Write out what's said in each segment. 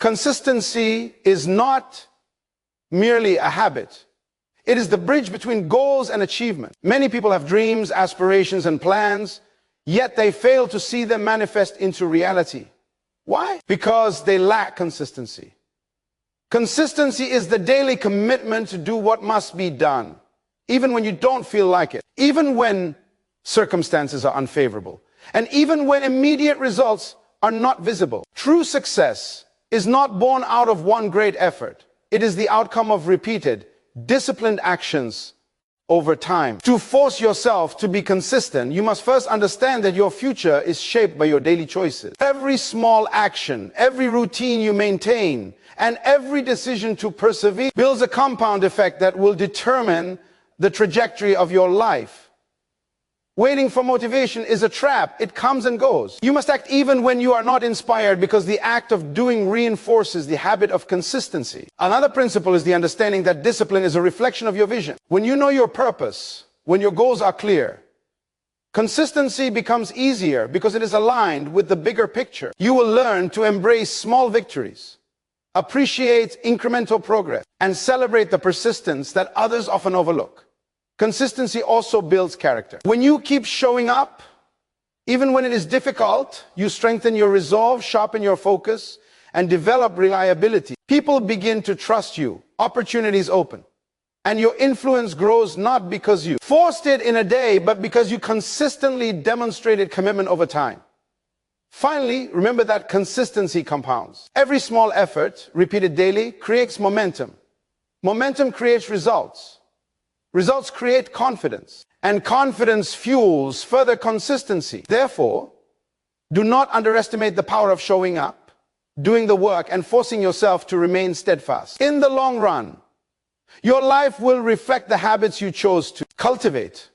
Consistency is not merely a habit. It is the bridge between goals and achievement. Many people have dreams, aspirations, and plans, yet they fail to see them manifest into reality. Why? Because they lack consistency. Consistency is the daily commitment to do what must be done, even when you don't feel like it, even when circumstances are unfavorable, and even when immediate results are not visible. True success is not born out of one great effort. It is the outcome of repeated, disciplined actions over time. To force yourself to be consistent, you must first understand that your future is shaped by your daily choices. Every small action, every routine you maintain, and every decision to persevere builds a compound effect that will determine the trajectory of your life. Waiting for motivation is a trap. It comes and goes. You must act even when you are not inspired, because the act of doing reinforces the habit of consistency. Another principle is the understanding that discipline is a reflection of your vision. When you know your purpose, when your goals are clear, consistency becomes easier because it is aligned with the bigger picture. You will learn to embrace small victories, appreciate incremental progress, and celebrate the persistence that others often overlook. Consistency also builds character. When you keep showing up, even when it is difficult, you strengthen your resolve, sharpen your focus, and develop reliability. People begin to trust you, opportunities open, and your influence grows not because you forced it in a day, but because you consistently demonstrated commitment over time. Finally, remember that consistency compounds. Every small effort, repeated daily, creates momentum. Momentum creates results. Results create confidence, and confidence fuels further consistency. Therefore, do not underestimate the power of showing up, doing the work, and forcing yourself to remain steadfast. In the long run, your life will reflect the habits you chose to cultivate,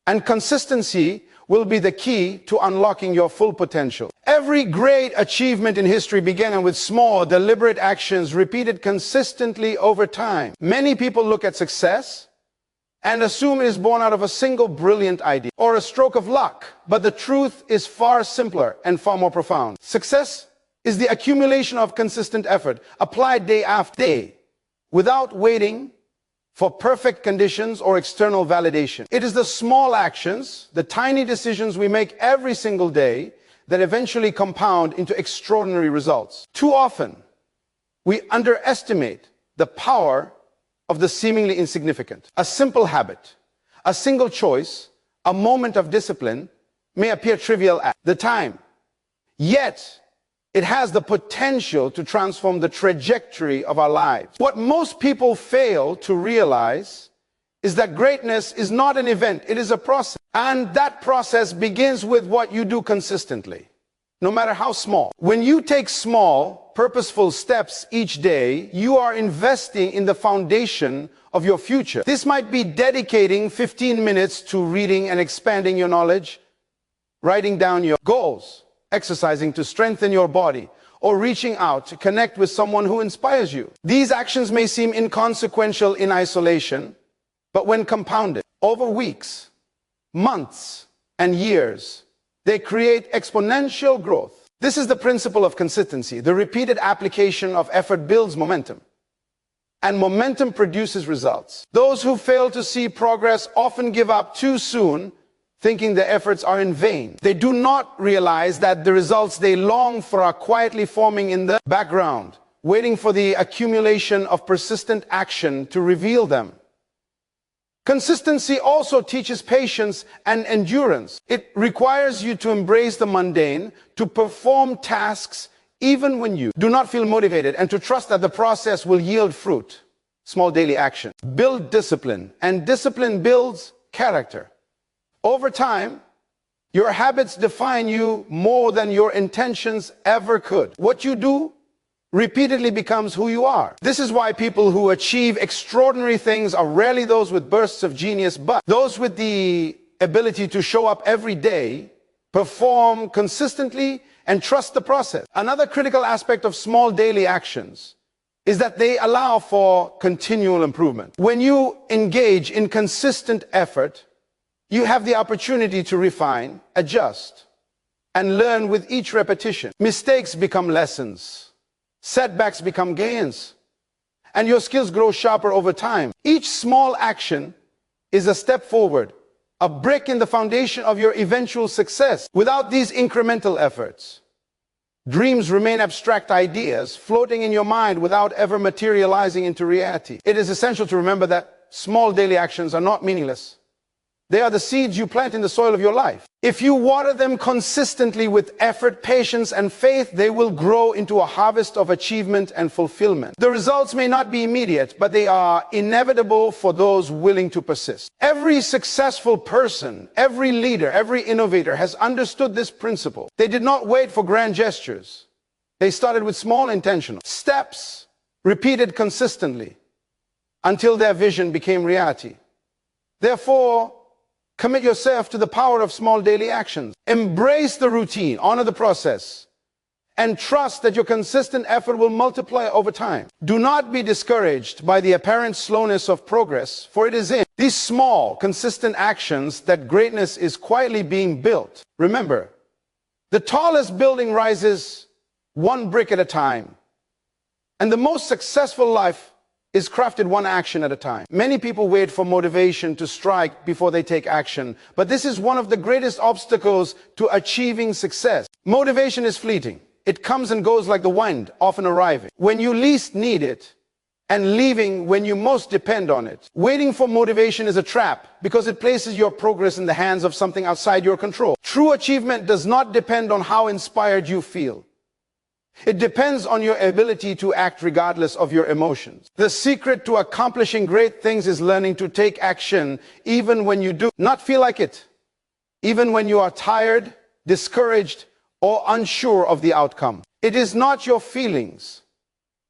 and consistency will be the key to unlocking your full potential. Every great achievement in history began with small, deliberate actions repeated consistently over time. Many people look at success and assume it is born out of a single brilliant idea or a stroke of luck. But the truth is far simpler and far more profound. Success is the accumulation of consistent effort, applied day after day, without waiting for perfect conditions or external validation. It is the small actions, the tiny decisions we make every single day, that eventually compound into extraordinary results. Too often, we underestimate the power of the seemingly insignificant. A simple habit, a single choice, a moment of discipline may appear trivial at the time, yet it has the potential to transform the trajectory of our lives. What most people fail to realize is that greatness is not an event, it is a process. And that process begins with what you do consistently, no matter how small. When you take small, purposeful steps each day, you are investing in the foundation of your future. This might be dedicating 15 minutes to reading and expanding your knowledge, writing down your goals, exercising to strengthen your body, or reaching out to connect with someone who inspires you. These actions may seem inconsequential in isolation, but when compounded over weeks, months, and years, they create exponential growth. This is the principle of consistency. The repeated application of effort builds momentum, and momentum produces results. Those who fail to see progress often give up too soon, thinking their efforts are in vain. They do not realize that the results they long for are quietly forming in the background, waiting for the accumulation of persistent action to reveal them. Consistency also teaches patience and endurance. It requires you to embrace the mundane, to perform tasks even when you do not feel motivated, and to trust that the process will yield fruit. Small daily action. Build discipline, and discipline builds character. Over time, your habits define you more than your intentions ever could. What you do repeatedly becomes who you are. This is why people who achieve extraordinary things are rarely those with bursts of genius, but those with the ability to show up every day, perform consistently, and trust the process. Another critical aspect of small daily actions is that they allow for continual improvement. When you engage in consistent effort, you have the opportunity to refine, adjust, and learn with each repetition. Mistakes become lessons. Setbacks become gains, and your skills grow sharper over time. Each small action is a step forward, a brick in the foundation of your eventual success. Without these incremental efforts, dreams remain abstract ideas floating in your mind without ever materializing into reality. It is essential to remember that small daily actions are not meaningless. They are the seeds you plant in the soil of your life. If you water them consistently with effort, patience, and faith, they will grow into a harvest of achievement and fulfillment. The results may not be immediate, but they are inevitable for those willing to persist. Every successful person, every leader, every innovator has understood this principle. They did not wait for grand gestures. They started with small intentional steps, repeated consistently, until their vision became reality. Therefore, commit yourself to the power of small daily actions. Embrace the routine, honor the process, and trust that your consistent effort will multiply over time. Do not be discouraged by the apparent slowness of progress, for it is in these small, consistent actions that greatness is quietly being built. Remember, the tallest building rises one brick at a time, and the most successful life is crafted one action at a time. Many people wait for motivation to strike before they take action, but this is one of the greatest obstacles to achieving success. Motivation is fleeting. It comes and goes like the wind, often arriving when you least need it and leaving when you most depend on it. Waiting for motivation is a trap because it places your progress in the hands of something outside your control. True achievement does not depend on how inspired you feel. It depends on your ability to act regardless of your emotions. The secret to accomplishing great things is learning to take action even when you do not feel like it, even when you are tired, discouraged, or unsure of the outcome. It is not your feelings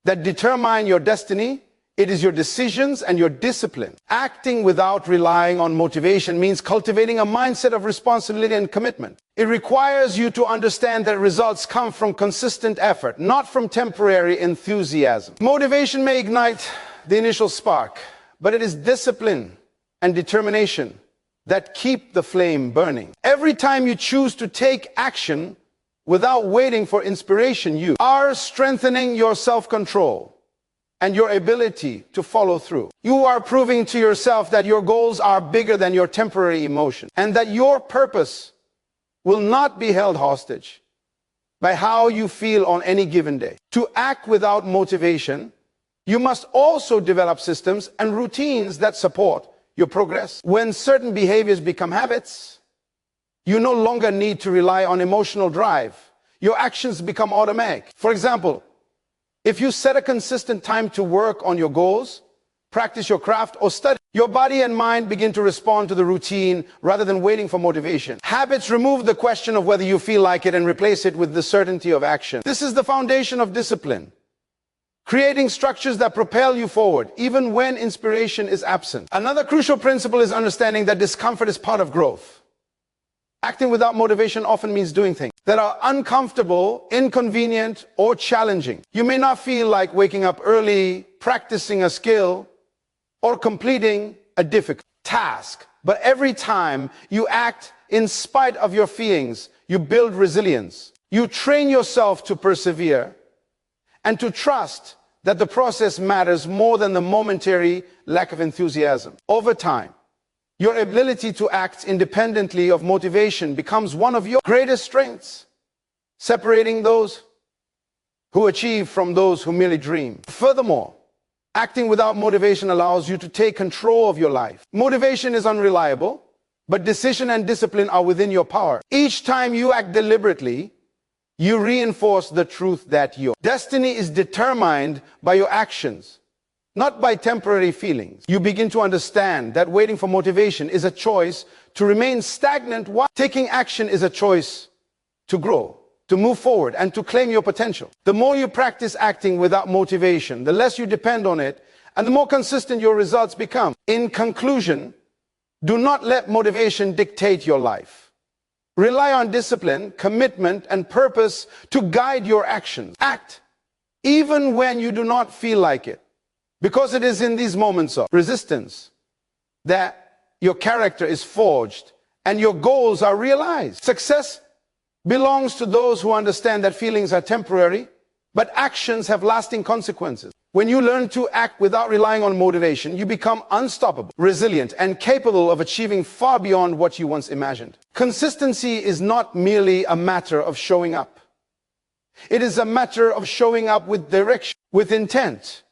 that determine your destiny. It is your decisions and your discipline. Acting without relying on motivation means cultivating a mindset of responsibility and commitment. It requires you to understand that results come from consistent effort, not from temporary enthusiasm. Motivation may ignite the initial spark, but it is discipline and determination that keep the flame burning. Every time you choose to take action without waiting for inspiration, you are strengthening your self-control and your ability to follow through. You are proving to yourself that your goals are bigger than your temporary emotion, and that your purpose will not be held hostage by how you feel on any given day. To act without motivation, you must also develop systems and routines that support your progress. When certain behaviors become habits, you no longer need to rely on emotional drive. Your actions become automatic. For example, if you set a consistent time to work on your goals, practice your craft, or study, your body and mind begin to respond to the routine rather than waiting for motivation. Habits remove the question of whether you feel like it and replace it with the certainty of action. This is the foundation of discipline, creating structures that propel you forward, even when inspiration is absent. Another crucial principle is understanding that discomfort is part of growth. Acting without motivation often means doing things that are uncomfortable, inconvenient, or challenging. You may not feel like waking up early, practicing a skill, or completing a difficult task. But every time you act in spite of your feelings, you build resilience. You train yourself to persevere and to trust that the process matters more than the momentary lack of enthusiasm. Over time, your ability to act independently of motivation becomes one of your greatest strengths, separating those who achieve from those who merely dream. Furthermore, acting without motivation allows you to take control of your life. Motivation is unreliable, but decision and discipline are within your power. Each time you act deliberately, you reinforce the truth that your destiny is determined by your actions, not by temporary feelings. You begin to understand that waiting for motivation is a choice to remain stagnant, while taking action is a choice to grow, to move forward, and to claim your potential. The more you practice acting without motivation, the less you depend on it, and the more consistent your results become. In conclusion, do not let motivation dictate your life. Rely on discipline, commitment, and purpose to guide your actions. Act even when you do not feel like it, because it is in these moments of resistance that your character is forged and your goals are realized. Success belongs to those who understand that feelings are temporary but actions have lasting consequences. When you learn to act without relying on motivation, you become unstoppable, resilient, and capable of achieving far beyond what you once imagined. Consistency is not merely a matter of showing up. It is a matter of showing up with direction, with intent,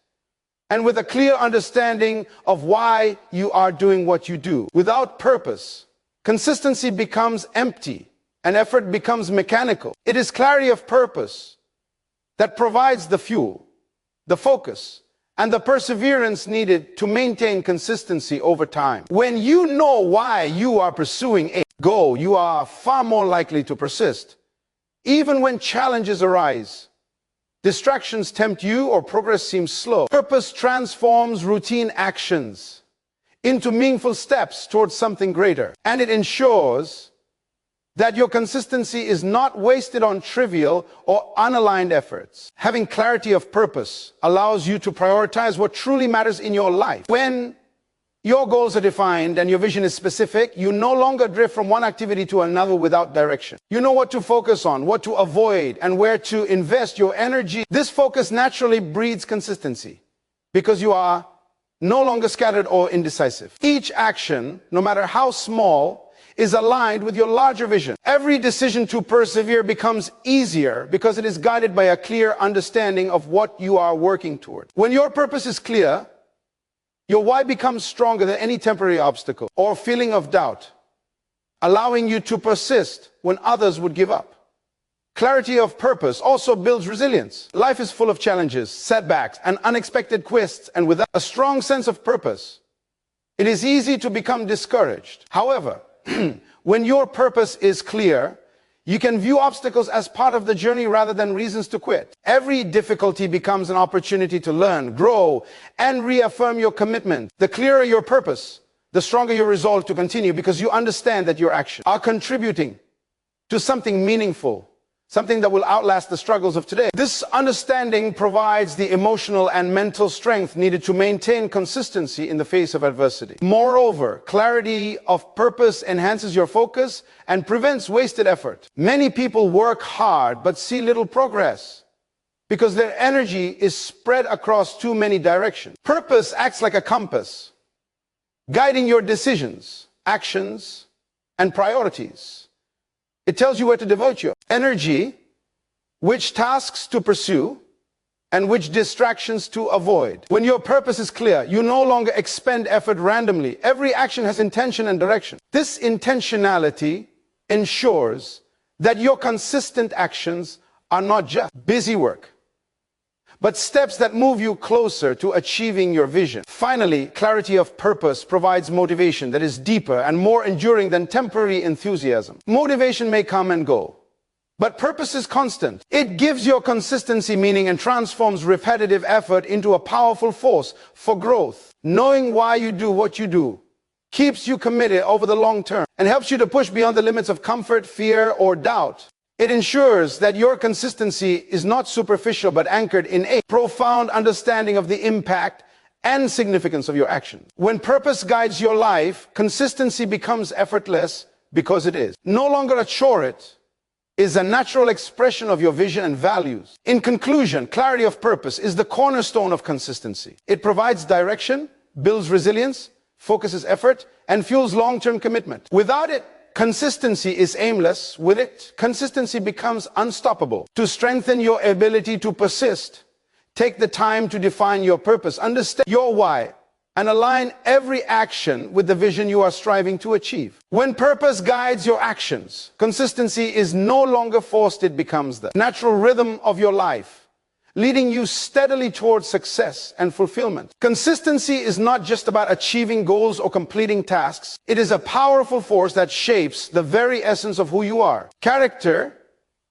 and with a clear understanding of why you are doing what you do. Without purpose, consistency becomes empty and effort becomes mechanical. It is clarity of purpose that provides the fuel, the focus, and the perseverance needed to maintain consistency over time. When you know why you are pursuing a goal, you are far more likely to persist. Even when challenges arise, distractions tempt you, or progress seems slow. Purpose transforms routine actions into meaningful steps towards something greater. And it ensures that your consistency is not wasted on trivial or unaligned efforts. Having clarity of purpose allows you to prioritize what truly matters in your life. When your goals are defined and your vision is specific, you no longer drift from one activity to another without direction. You know what to focus on, what to avoid, and where to invest your energy. This focus naturally breeds consistency because you are no longer scattered or indecisive. Each action, no matter how small, is aligned with your larger vision. Every decision to persevere becomes easier because it is guided by a clear understanding of what you are working toward. When your purpose is clear, your why becomes stronger than any temporary obstacle or feeling of doubt, allowing you to persist when others would give up. Clarity of purpose also builds resilience. Life is full of challenges, setbacks, and unexpected twists, and without a strong sense of purpose, it is easy to become discouraged. However, when your purpose is clear, you can view obstacles as part of the journey rather than reasons to quit. Every difficulty becomes an opportunity to learn, grow, and reaffirm your commitment. The clearer your purpose, the stronger your resolve to continue, because you understand that your actions are contributing to something meaningful, something that will outlast the struggles of today. This understanding provides the emotional and mental strength needed to maintain consistency in the face of adversity. Moreover, clarity of purpose enhances your focus and prevents wasted effort. Many people work hard but see little progress because their energy is spread across too many directions. Purpose acts like a compass, guiding your decisions, actions, and priorities. It tells you where to devote your energy, which tasks to pursue, and which distractions to avoid. When your purpose is clear, you no longer expend effort randomly. Every action has intention and direction. This intentionality ensures that your consistent actions are not just busy work, but steps that move you closer to achieving your vision. Finally, clarity of purpose provides motivation that is deeper and more enduring than temporary enthusiasm. Motivation may come and go, but purpose is constant. It gives your consistency meaning and transforms repetitive effort into a powerful force for growth. Knowing why you do what you do keeps you committed over the long term and helps you to push beyond the limits of comfort, fear, or doubt. It ensures that your consistency is not superficial but anchored in a profound understanding of the impact and significance of your actions. When purpose guides your life, consistency becomes effortless because it is. No longer a chore, it is a natural expression of your vision and values. In conclusion, clarity of purpose is the cornerstone of consistency. It provides direction, builds resilience, focuses effort, and fuels long-term commitment. Without it, consistency is aimless. With it, consistency becomes unstoppable. To strengthen your ability to persist, take the time to define your purpose, understand your why, and align every action with the vision you are striving to achieve. When purpose guides your actions, consistency is no longer forced, it becomes the natural rhythm of your life, leading you steadily towards success and fulfillment. Consistency is not just about achieving goals or completing tasks. It is a powerful force that shapes the very essence of who you are. Character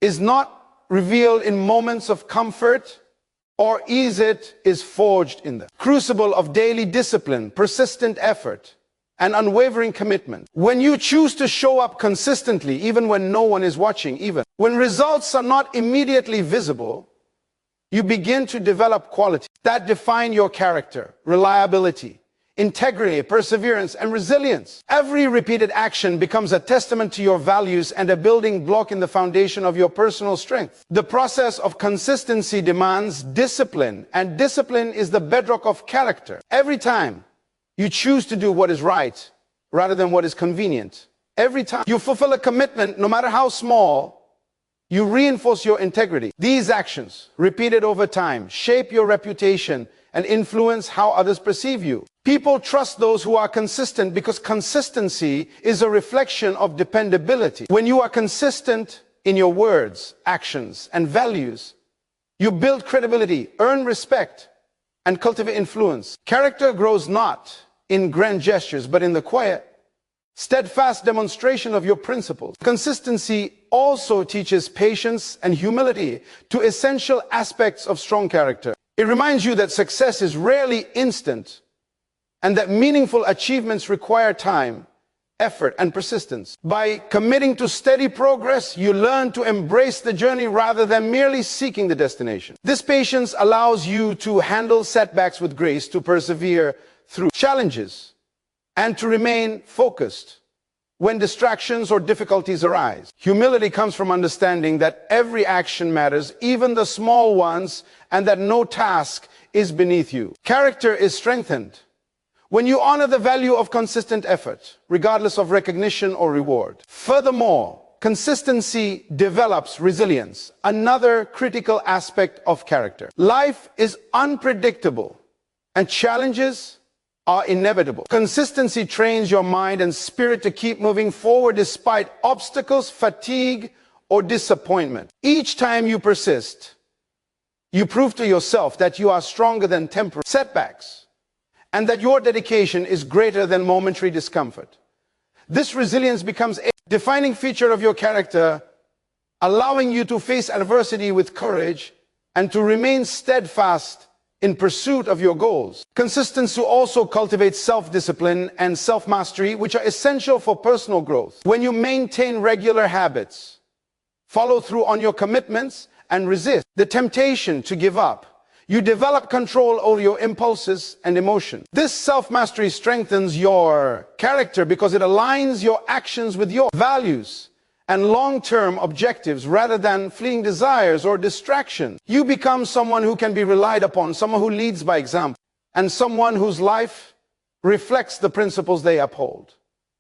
is not revealed in moments of comfort or ease, it is forged in the crucible of daily discipline, persistent effort, and unwavering commitment. When you choose to show up consistently, even when no one is watching, even when results are not immediately visible, you begin to develop qualities that define your character: reliability, integrity, perseverance, and resilience. Every repeated action becomes a testament to your values and a building block in the foundation of your personal strength. The process of consistency demands discipline, and discipline is the bedrock of character. Every time you choose to do what is right rather than what is convenient, every time you fulfill a commitment, no matter how small, you reinforce your integrity. These actions, repeated over time, shape your reputation and influence how others perceive you. People trust those who are consistent because consistency is a reflection of dependability. When you are consistent in your words, actions, and values, you build credibility, earn respect, and cultivate influence. Character grows not in grand gestures, but in the quiet, steadfast demonstration of your principles. Consistency also teaches patience and humility, two essential aspects of strong character. It reminds you that success is rarely instant and that meaningful achievements require time, effort, and persistence. By committing to steady progress, you learn to embrace the journey rather than merely seeking the destination. This patience allows you to handle setbacks with grace, to persevere through challenges, and to remain focused when distractions or difficulties arise. Humility comes from understanding that every action matters, even the small ones, and that no task is beneath you. Character is strengthened when you honor the value of consistent effort, regardless of recognition or reward. Furthermore, consistency develops resilience, another critical aspect of character. Life is unpredictable, and challenges are inevitable. Consistency trains your mind and spirit to keep moving forward despite obstacles, fatigue, or disappointment. Each time you persist, you prove to yourself that you are stronger than temporary setbacks and that your dedication is greater than momentary discomfort. This resilience becomes a defining feature of your character, allowing you to face adversity with courage and to remain steadfast in pursuit of your goals. Consistency also cultivates self-discipline and self-mastery, which are essential for personal growth. When you maintain regular habits, follow through on your commitments, and resist the temptation to give up, you develop control over your impulses and emotions. This self-mastery strengthens your character because it aligns your actions with your values and long-term objectives rather than fleeting desires or distractions. You become someone who can be relied upon, someone who leads by example, and someone whose life reflects the principles they uphold.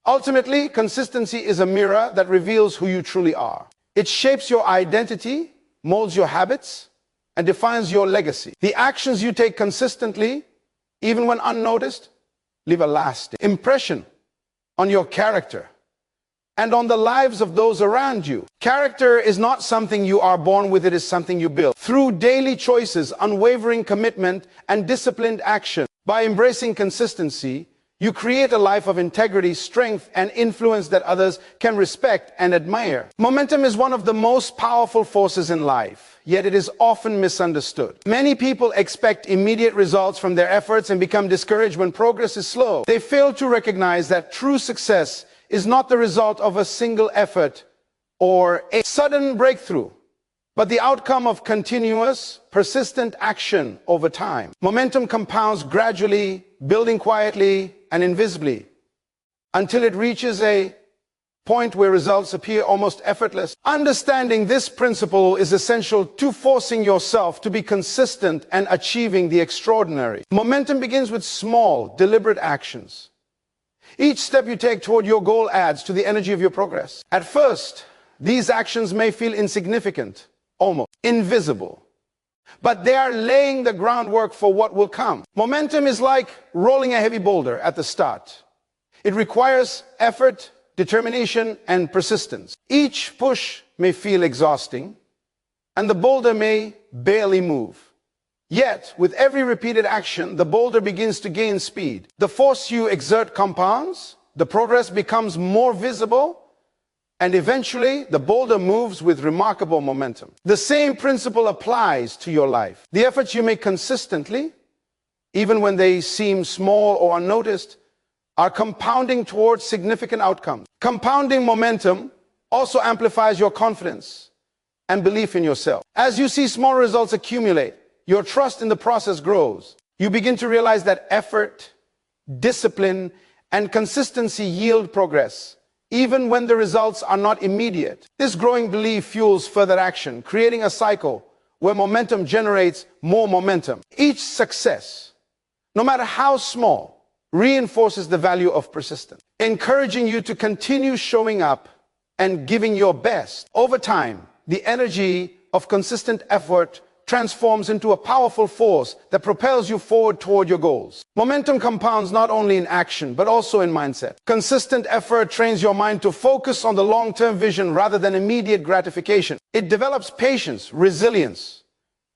Ultimately, consistency is a mirror that reveals who you truly are. It shapes your identity, molds your habits, and defines your legacy. The actions you take consistently, even when unnoticed, leave a lasting impression on your character and on the lives of those around you. Character is not something you are born with, it is something you build. Through daily choices, unwavering commitment, and disciplined action. By embracing consistency, you create a life of integrity, strength, and influence that others can respect and admire. Momentum is one of the most powerful forces in life, yet it is often misunderstood. Many people expect immediate results from their efforts and become discouraged when progress is slow. They fail to recognize that true success is not the result of a single effort or a sudden breakthrough, but the outcome of continuous, persistent action over time. Momentum compounds gradually, building quietly and invisibly, until it reaches a point where results appear almost effortless. Understanding this principle is essential to forcing yourself to be consistent and achieving the extraordinary. Momentum begins with small, deliberate actions. Each step you take toward your goal adds to the energy of your progress. At first, these actions may feel insignificant, almost invisible, but they are laying the groundwork for what will come. Momentum is like rolling a heavy boulder at the start. It requires effort, determination, and persistence. Each push may feel exhausting, and the boulder may barely move. Yet, with every repeated action, the boulder begins to gain speed. The force you exert compounds, the progress becomes more visible, and eventually the boulder moves with remarkable momentum. The same principle applies to your life. The efforts you make consistently, even when they seem small or unnoticed, are compounding towards significant outcomes. Compounding momentum also amplifies your confidence and belief in yourself. As you see small results accumulate, your trust in the process grows. You begin to realize that effort, discipline, and consistency yield progress, even when the results are not immediate. This growing belief fuels further action, creating a cycle where momentum generates more momentum. Each success, no matter how small, reinforces the value of persistence, encouraging you to continue showing up and giving your best. Over time, the energy of consistent effort transforms into a powerful force that propels you forward toward your goals. Momentum compounds not only in action, but also in mindset. Consistent effort trains your mind to focus on the long-term vision rather than immediate gratification. It develops patience, resilience,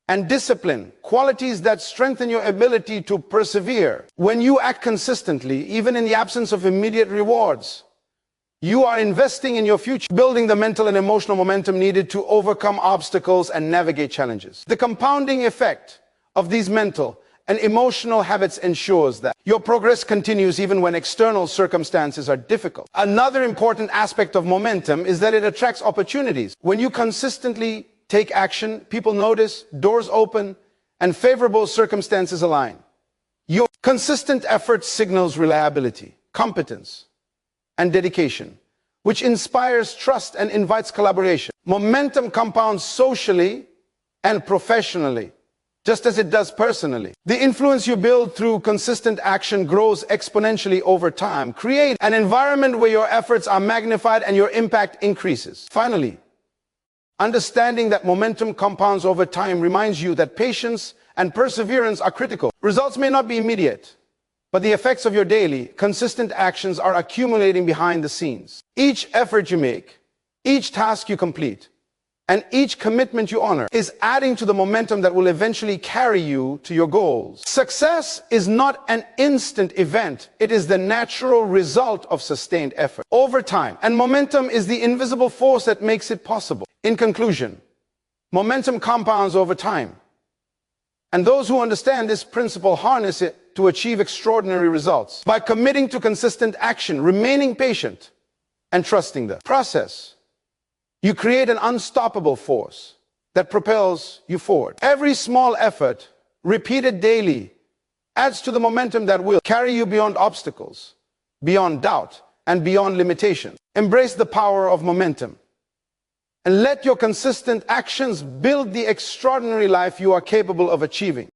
and discipline, qualities that strengthen your ability to persevere. When you act consistently, even in the absence of immediate rewards, you are investing in your future, building the mental and emotional momentum needed to overcome obstacles and navigate challenges. The compounding effect of these mental and emotional habits ensures that your progress continues even when external circumstances are difficult. Another important aspect of momentum is that it attracts opportunities. When you consistently take action, people notice, doors open, and favorable circumstances align. Your consistent effort signals reliability, competence, and dedication, which inspires trust and invites collaboration. Momentum compounds socially and professionally, just as it does personally. The influence you build through consistent action grows exponentially over time. Create an environment where your efforts are magnified and your impact increases. Finally, understanding that momentum compounds over time reminds you that patience and perseverance are critical. Results may not be immediate, but the effects of your daily, consistent actions are accumulating behind the scenes. Each effort you make, each task you complete, and each commitment you honor is adding to the momentum that will eventually carry you to your goals. Success is not an instant event. It is the natural result of sustained effort over time. And momentum is the invisible force that makes it possible. In conclusion, momentum compounds over time. And those who understand this principle harness it to achieve extraordinary results. By committing to consistent action, remaining patient, and trusting the process, you create an unstoppable force that propels you forward. Every small effort, repeated daily, adds to the momentum that will carry you beyond obstacles, beyond doubt, and beyond limitation. Embrace the power of momentum, and let your consistent actions build the extraordinary life you are capable of achieving.